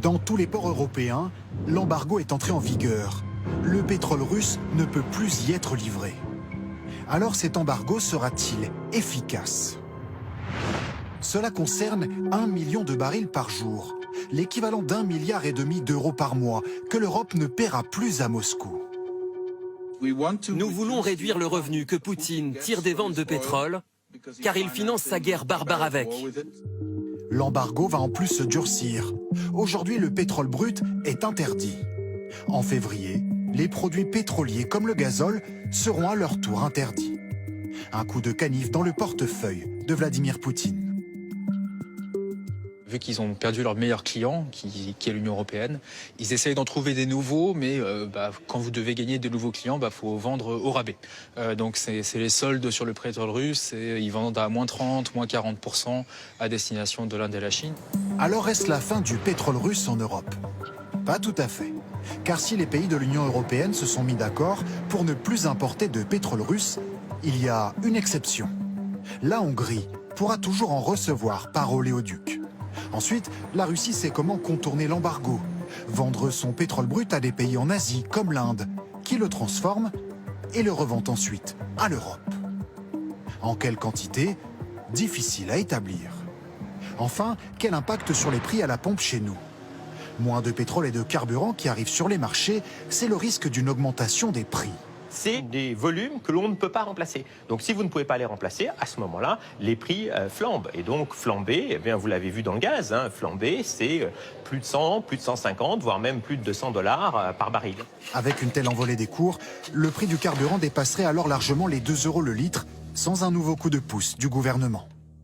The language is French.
Dans tous les ports européens, l'embargo est entré en vigueur. Le pétrole russe ne peut plus y être livré. Alors cet embargo sera-t-il efficace? Cela concerne 1 million de barils par jour, l'équivalent d'1,5 milliard d'euros par mois que l'Europe ne paiera plus à Moscou. Nous voulons réduire le revenu que Poutine tire des ventes de pétrole, car il finance sa guerre barbare avec. L'embargo va en plus se durcir. Aujourd'hui, le pétrole brut est interdit. En février, les produits pétroliers comme le gazole seront à leur tour interdits. Un coup de canif dans le portefeuille de Vladimir Poutine. Vu qu'ils ont perdu leur meilleur client, qui est l'Union européenne, ils essayent d'en trouver des nouveaux, mais quand vous devez gagner de nouveaux clients, faut vendre au rabais. Donc c'est les soldes sur le pétrole russe, et ils vendent à moins 30, moins 40% à destination de l'Inde et la Chine. Alors est-ce la fin du pétrole russe en Europe? Pas tout à fait. Car si les pays de l'Union européenne se sont mis d'accord pour ne plus importer de pétrole russe, il y a une exception. La Hongrie pourra toujours en recevoir par oléoduc. Ensuite, la Russie sait comment contourner l'embargo, vendre son pétrole brut à des pays en Asie comme l'Inde, qui le transforment et le revendent ensuite à l'Europe. En quelle quantité? Difficile à établir. Enfin, quel impact sur les prix à la pompe chez nous? Moins de pétrole et de carburant qui arrivent sur les marchés, c'est le risque d'une augmentation des prix. C'est des volumes que l'on ne peut pas remplacer. Donc si vous ne pouvez pas les remplacer, à ce moment-là, les prix flambent. Et donc flamber, eh bien, vous l'avez vu dans le gaz, flamber, c'est plus de 100, plus de 150, voire même plus de 200 $ par baril. Avec une telle envolée des cours, le prix du carburant dépasserait alors largement les 2 € le litre, sans un nouveau coup de pouce du gouvernement.